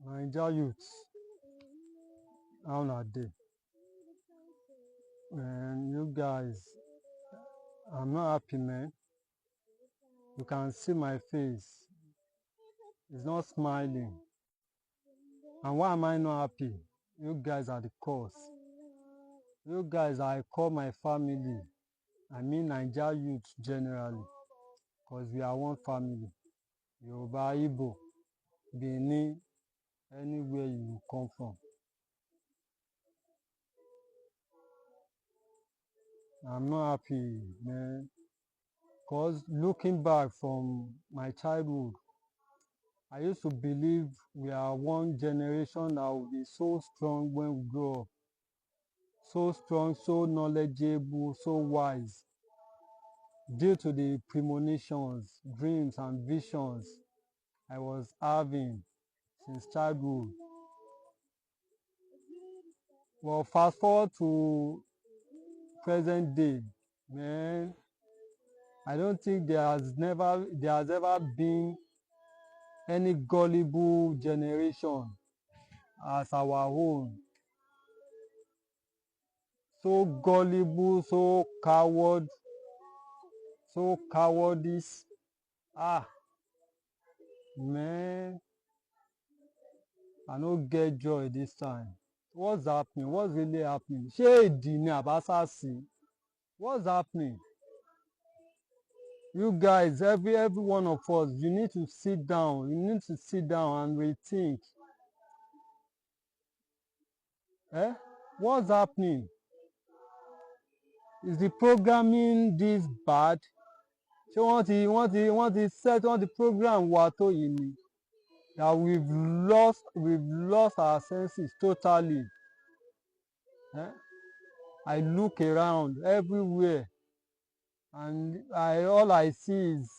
Naija youth, how na dey? Man, you guys, I'm not happy, man. You can see my face. It's not smiling. And why am I not happy? You guys are the cause. You guys, I call my family. I mean Naija youth generally, because we are one family. Yoruba, Igbo, Benin, anywhere you come from. I'm not happy, man. Because looking back from my childhood, I used to believe we are one generation that will be so strong when we grow up. So strong, so knowledgeable, so wise. Due to the premonitions, dreams, and visions I was having since childhood. Well, fast forward to present day, man, I don't think there has ever been any gullible generation as our own. So gullible, so cowardice. Ah, man, I no get joy this time. What's happening? What's really happening? Ṣé èdì ni àbásàsì? What's happening? You guys, every one of us, you need to sit down. You need to sit down and rethink. Eh? What's happening? Is the programming this bad? Ṣé wọ́n ti program wa tó yìí ni? That we've lost our senses totally. Eh? I look around everywhere and all I see is,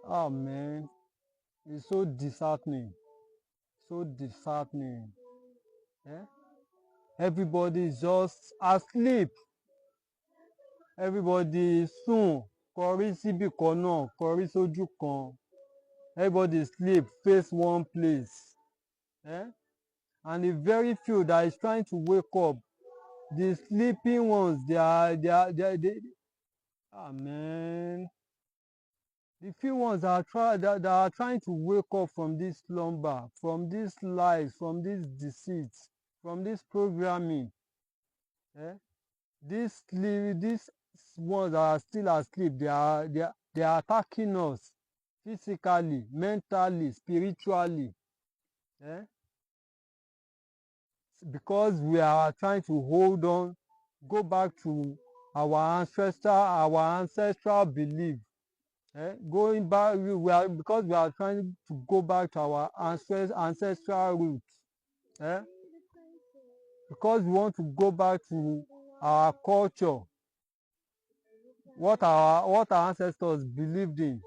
oh man, it's so disheartening. So disheartening. Eh? Everybody is just asleep. Everybody sùn, kọrí síbì kan náà, kọrí sójú kan. Everybody sleep, face one place. Eh? And the very few that is trying to wake up, the sleeping ones, they ah man. The few ones that are trying to wake up from this slumber, from this lies, from this deceit, from this programming, eh? These ones that are still asleep, they are attacking us physically, mentally, spiritually, eh? Because we are trying to hold on, go back to our ancestral belief. Going back, because we are trying to go back to our ancestral roots. Because we want to go back to our culture, what our ancestors believed in.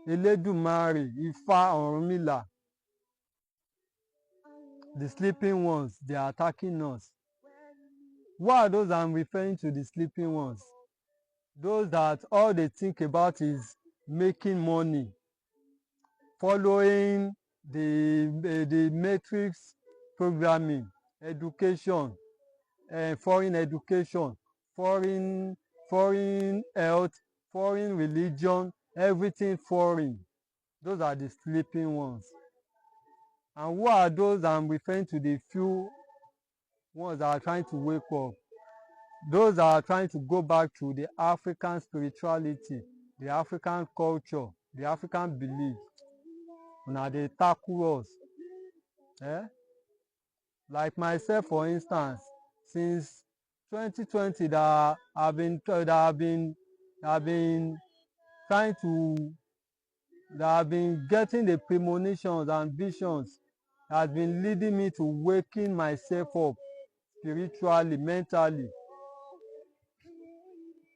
Elédùmarè, Ifá, Ọ̀rúnmìlà. The sleeping ones, they are attacking us. What are those I'm referring to, the sleeping ones? Those that all they think about is making money, following the matrix programming, education, foreign education, foreign health, foreign religion, everything foreign. Those are the sleeping ones. And who are those I'm referring to, the few ones that are trying to wake up? Those that are trying to go back to the African spirituality, the African culture, the African belief. Una dey tackle us. Like myself, for instance, since 2020 that I've been trying to that I've been getting the premonitions and visions that has been leading me to waking myself up spiritually, mentally.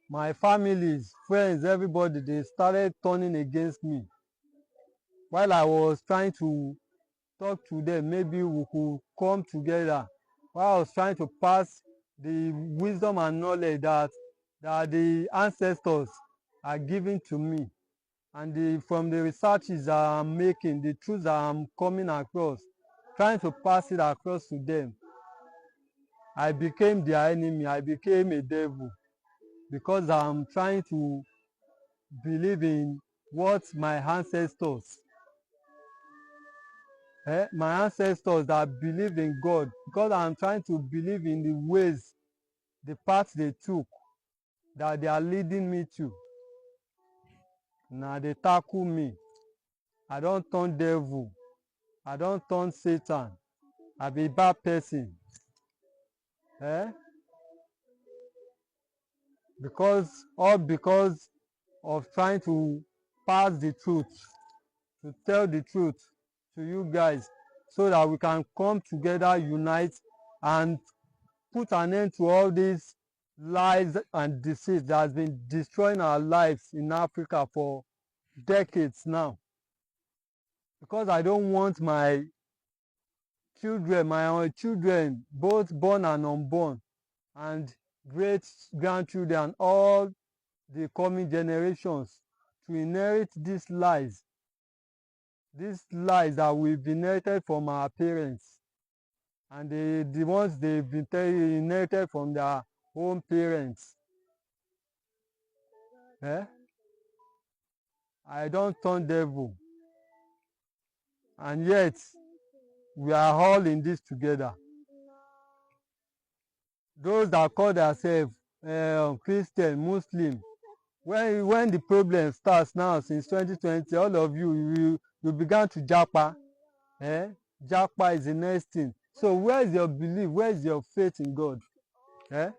My families, friends, everybody, they started turning against me. While I was trying to talk to them, maybe we could come together. While I was trying to pass the wisdom and knowledge that the ancestors are giving to me. And from the researches that I'm making, the truths that I'm coming across, trying to pass it across to them, I became their enemy. I became a devil because I'm trying to believe in what my ancestors, my ancestors that believe in God, because I'm trying to believe in the ways, the path they took, that they are leading me to. Now they tackle me. I don't turn devil. I don't turn Satan. I be bad person. Eh? All because of trying to pass the truth, to tell the truth to you guys, so that we can come together, unite, and put an end to all these lies and deceit that has been destroying our lives in Africa for decades now. Because I don't want my children, both born and unborn, and great grandchildren, all the coming generations, to inherit these lies that we've inherited from our parents, and the ones they've been inherited from their own parents. Eh? I don't turn devil, and yet we are all in this together. Those that call themselves Christian, Muslim, when the problem starts now since 2020, all of you began to japa. Japa is the next thing. So where is your belief? Where is your faith in God? Eh?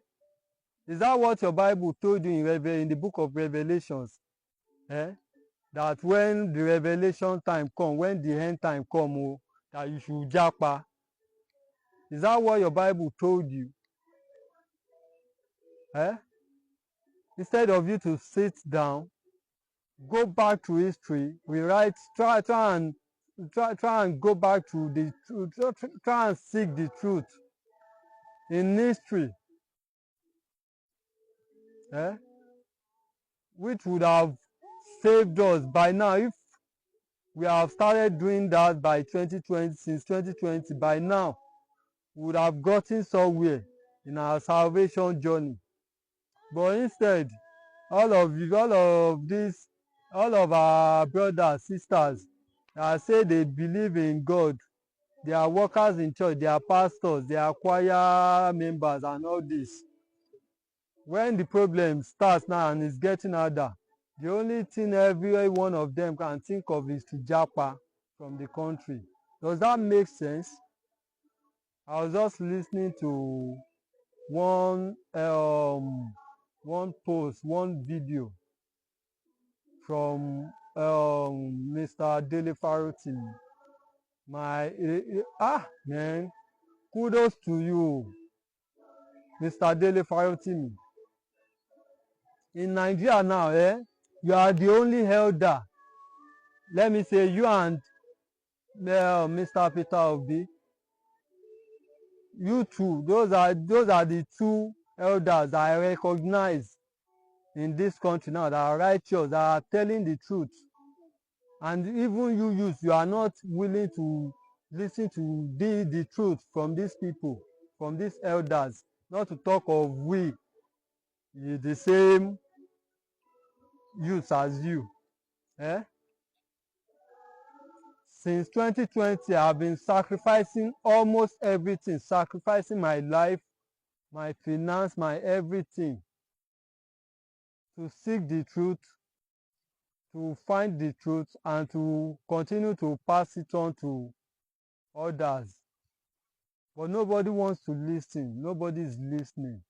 Is that what your Bible told you in the book of Revelations? Eh? That when the revelation time come, when the end time come, oh, that you should japa. Is that what your Bible told you? Eh? Instead of you to sit down, go back to history, rewrite, try and go back to the truth, try and seek the truth in history, eh? Which would have saved us by now. If we have started doing that by 2020, since 2020, by now we would have gotten somewhere in our salvation journey. But instead, all of our brothers, sisters that say they believe in God, they are workers in church, they are pastors, they are choir members and all this. When the problem starts now and it's getting harder, the only thing every one of them can think of is to japa from the country. Does that make sense? I was just listening to one one video from Mr. Dele Farotimi. Man, kudos to you, Mr. Dele Farotimi. In Nigeria now, you are the only elder. Let me say, you and Mr. Peter Obi, you two, those are the two elders that I recognize in this country now, that are righteous, that are telling the truth. And even you youth, you are not willing to listen to the truth from these people, from these elders, not to talk of we, the same youth as you. Eh? Since 2020, I've been sacrificing almost everything, sacrificing my life, my finance, my everything, to seek the truth, to find the truth, and to continue to pass it on to others. But nobody wants to listen. Nobody is listening.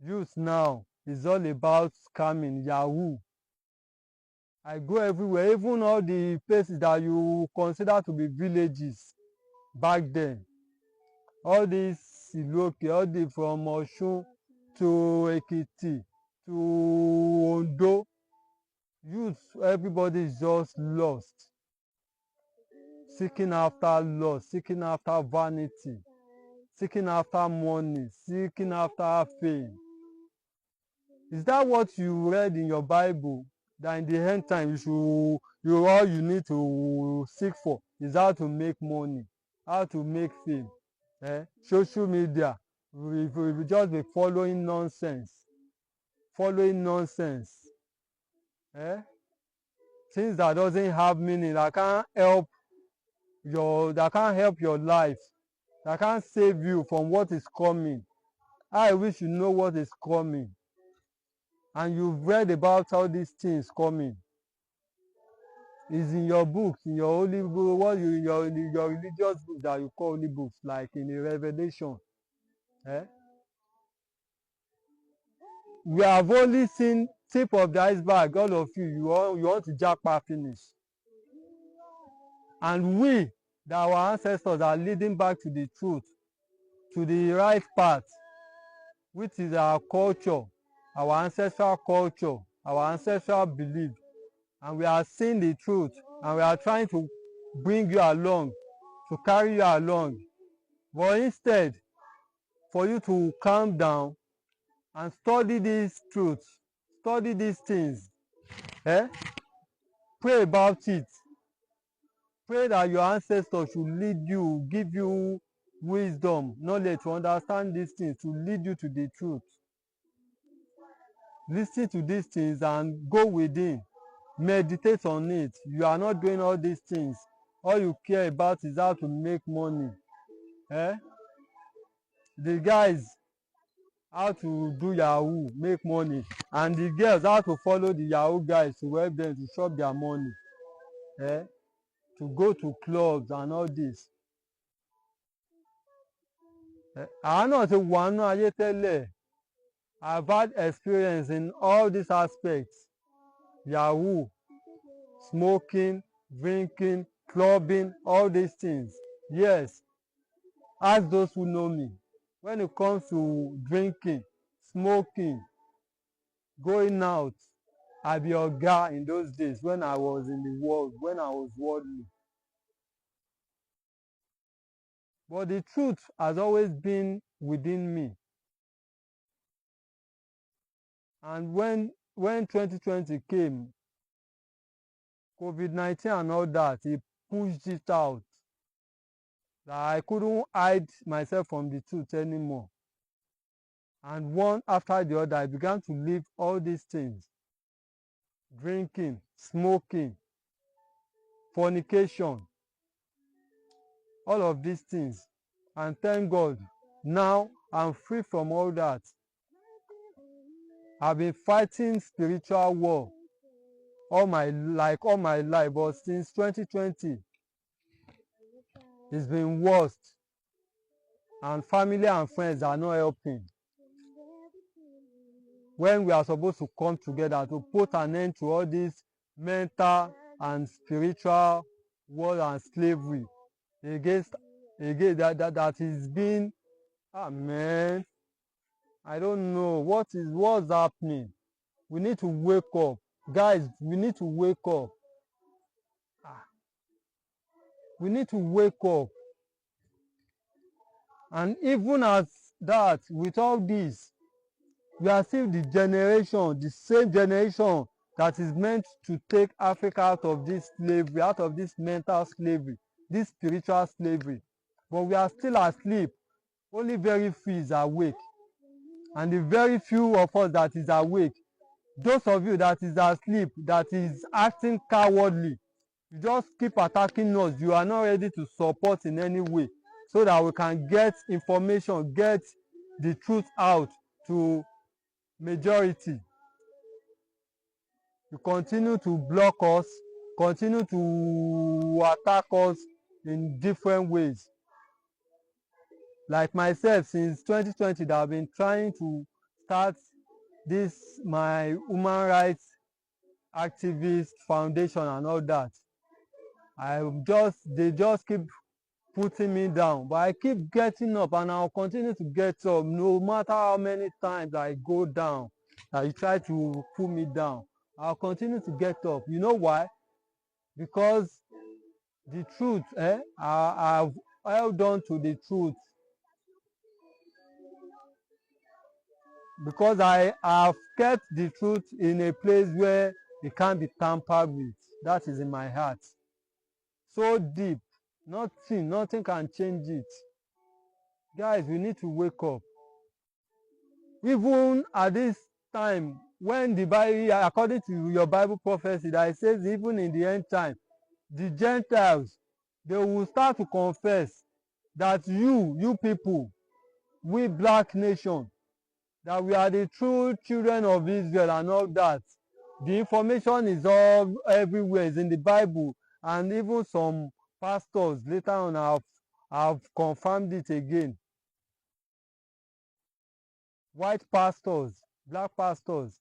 Youth now is all about scamming, Yahoo. I go everywhere, even all the places that you consider to be villages back then. All these Iloke, all the from Osun to Ekiti to Ondo, youth, everybody is just lost, seeking after lust, seeking after vanity, seeking after money, seeking after fame. Is that what you read in your Bible? that in the end time you all you need to seek for is how to make money, how to make fame. Social media, we just be following nonsense, eh? Things that doesn't have meaning, that can't help your life, that can't save you from what is coming. I wish you know what is coming, and you've read about all these things coming. Is in your books, in your holy book, your religious books that you call holy books, like in the Revelation. Eh? We have only seen tip of the iceberg. All of you want to japa finish, and we, that our ancestors are leading back to the truth, to the right path, which is our culture, our ancestral belief, and we are seeing the truth, and we are trying to bring you along, to carry you along. But instead, for you to calm down and study these truths, study these things, eh? Pray about it. Pray that your ancestors should lead you, give you wisdom, knowledge to understand these things, to lead you to the truth. Listen to these things and go within. Meditate on it. You are not doing all these things. All you care about is how to make money. Eh? The guys, how to do yahoo, make money, and the girls, how to follow the yahoo guys to help them to chop their money, eh? To go to clubs and all this. Àwa náà ti wà nínú ayé tẹ́lẹ̀. I've had experience in all these aspects. Yahoo, smoking, drinking, clubbing, all these things. Yes, ask those who know me. When it comes to drinking, smoking, going out, I be oga in those days when I was in the world, when I was worldly. But the truth has always been within me. And when 2020 came, COVID-19 and all that, it pushed it out. That I couldn't hide myself from the truth anymore. And one after the other, I began to leave all these things. Drinking, smoking, fornication, all of these things. And thank God, now I'm free from all that. I've been fighting spiritual war all my life, but since 2020, it's been worst. And family and friends are not helping. When we are supposed to come together to put an end to all this mental and spiritual war and slavery against that is being, man, I don't know what's happening. We need to wake up, guys. We need to wake up. We need to wake up. And even as that, with all this, we are still the same generation that is meant to take Africa out of this slavery, out of this mental slavery, this spiritual slavery. But we are still asleep. Only very few is awake. And the very few of us that is awake, those of you that is asleep, that is acting cowardly, you just keep attacking us. You are not ready to support in any way so that we can get information, get the truth out to majority. You continue to block us, continue to attack us in different ways. Like myself, since 2020, that I've been trying to start this my human rights activist foundation and all that. They just keep putting me down, but I keep getting up, and I'll continue to get up no matter how many times I go down, that you try to pull me down. I'll continue to get up. You know why? Because the truth, I've held on to the truth, because I have kept the truth in a place where it can't be tampered with. That is in my heart. So deep. Nothing can change it. Guys, we need to wake up. Even at this time, when the Bible, according to your Bible prophecy, that it says even in the end time, the Gentiles, they will start to confess that you people, we black nation, that we are the true children of Israel and all that. The information is all everywhere, it's in the Bible, and even some pastors later on have confirmed it again. White pastors, black pastors,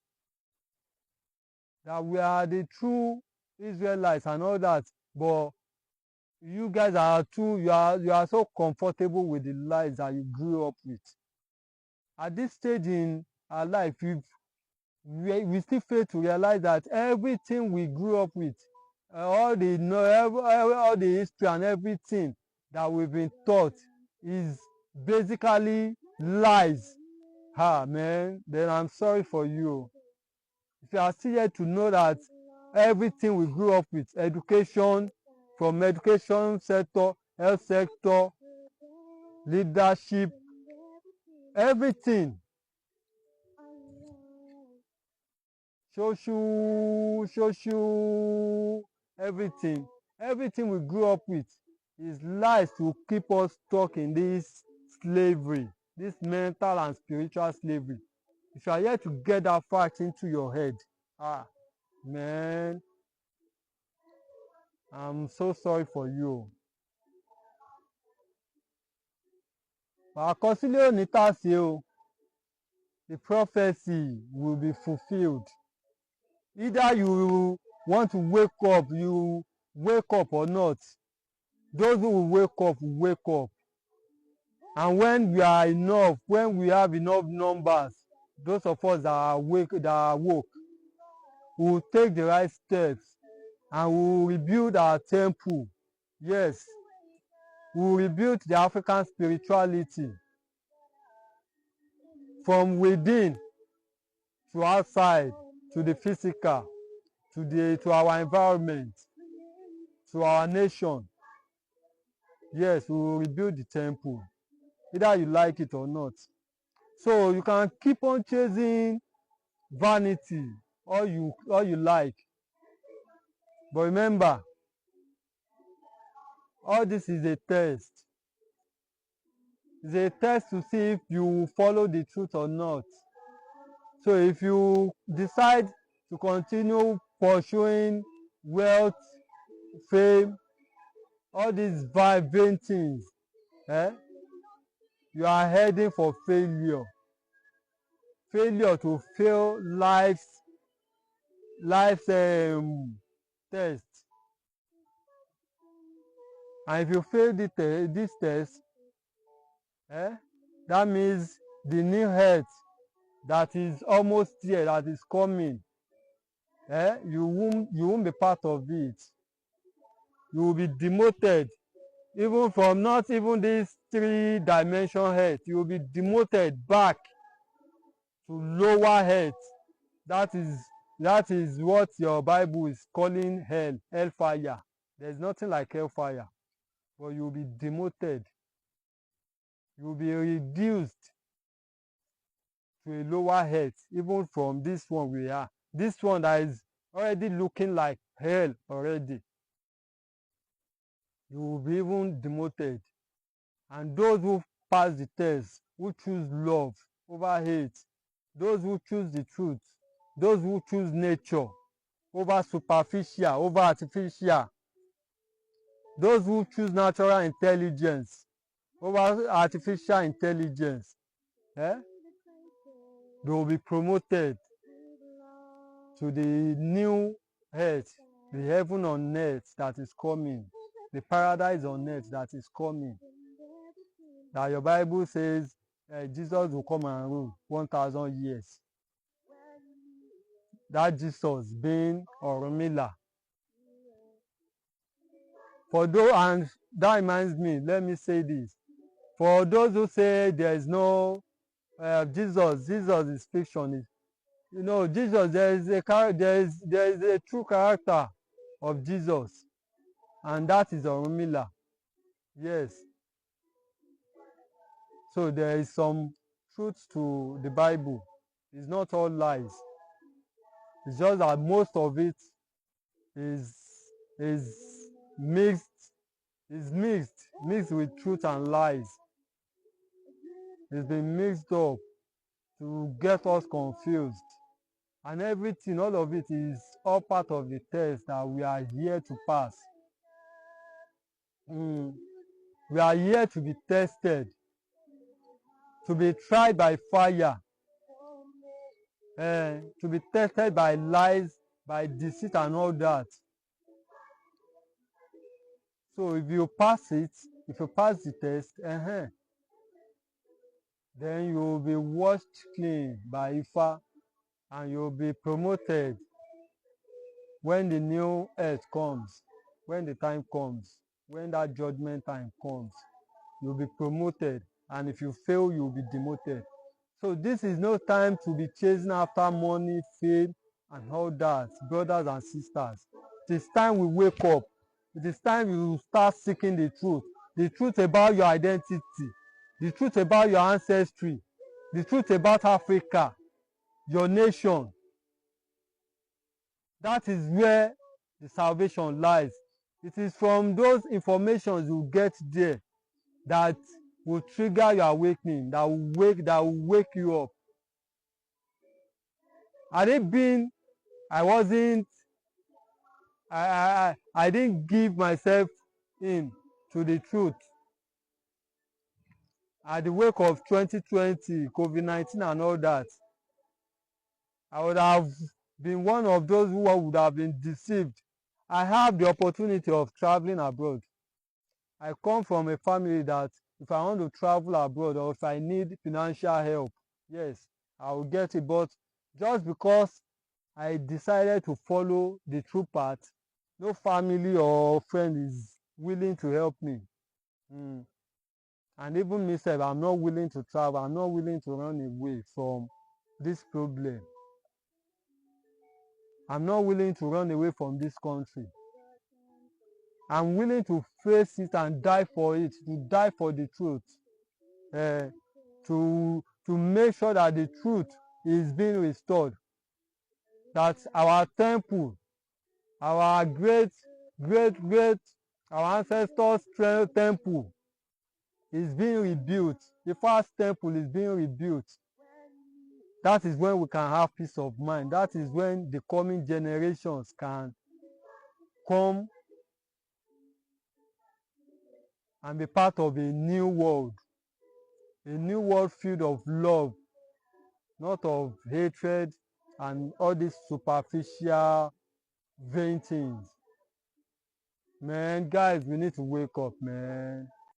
that we are the true Israelites and all that. But you guys are you are so comfortable with the lies that you grew up with. At this stage in our life, we still fail to realize that everything we grew up with, all the history and everything that we've been taught is basically lies. Man, then I'm sorry for you. If you are still here to know that everything we grew up with, education, from education sector, health sector, leadership, everything, social, everything we grew up with is lies to keep us stuck in this slavery, this mental and spiritual slavery. If you are here to get that fact into your head, man, I'm so sorry for you. Àkọsílẹ̀ òní tàsé o. The prophecy will be fulfilled. Either you want to wake up, you wake up or not. Those who will wake up. And when we are enough, when we have enough numbers, those of us that are woke, we will take the right steps and we will rebuild our temple. Yes, we will rebuild the African spirituality from within to outside, to the physical, to our environment, to our nation. Yes, we will rebuild the temple, either you like it or not. So you can keep on chasing vanity all you like, but remember, all this is a test. It's a test to see if you follow the truth or not. So if you decide to continue pursuing wealth, fame, all these vain things, you are heading for failure. Failure to fail life's test. And if you fail this test, that means the new health that is almost here, that is coming, you won't be part of it. You will be demoted, even from not even this 3-dimension health. You will be demoted back to lower health. That is what your Bible is calling hellfire. There's nothing like hellfire, but you will be demoted. You will be reduced to a lower health, even from this one we are. This one that is already looking like hell already. You will be even demoted. And those who pass the test, who choose love over hate, those who choose the truth, those who choose nature over superficial, over artificial, those who choose natural intelligence over artificial intelligence, they will be promoted to the new earth, the heaven on earth that is coming, the paradise on earth that is coming. That your Bible says Jesus will come and rule 1,000 years. That Jesus being Orunmila. For those, and that reminds me, let me say this. For those who say there is no Jesus is fiction, You know, Jesus, there is a true character of Jesus, and that is Orunmila. Yes. So there is some truth to the Bible. It's not all lies. It's just that most of it is is mixed mixed with truth and lies. It's been mixed up to get us confused. And everything, all of it is all part of the test that we are here to pass. We are here to be tested, to be tried by fire, to be tested by lies, by deceit and all that. So if you pass it, if you pass the test, then you will be washed clean by Ifa, and you will be promoted when the new earth comes, when the time comes, when that judgment time comes. You'll be promoted, and if you fail, you'll be demoted. So this is no time to be chasing after money, fame, and all that, brothers and sisters. It is time we wake up. It is time you start seeking the truth about your identity, the truth about your ancestry, the truth about Africa, your nation. That is where the salvation lies. It is from those informations you get there that will trigger your awakening, that will wake you up. Had it been I wasn't I didn't give myself in to the truth at the wake of 2020, COVID-19 and all that, I would have been one of those who would have been deceived. I have the opportunity of traveling abroad. I come from a family that if I want to travel abroad or if I need financial help, yes, I will get it. But just because I decided to follow the true path, no family or friend is willing to help me. And even myself, I'm not willing to travel. I'm not willing to run away from this problem. I'm not willing to run away from this country. I'm willing to face it and die for it, to die for the truth, to make sure that the truth is being restored, that our temple, our great our ancestors' temple is being rebuilt. The first temple is being rebuilt. That is when we can have peace of mind. That is when the coming generations can come and be part of a new world filled of love, not of hatred and all these superficial vain things. Man, guys, we need to wake up, man.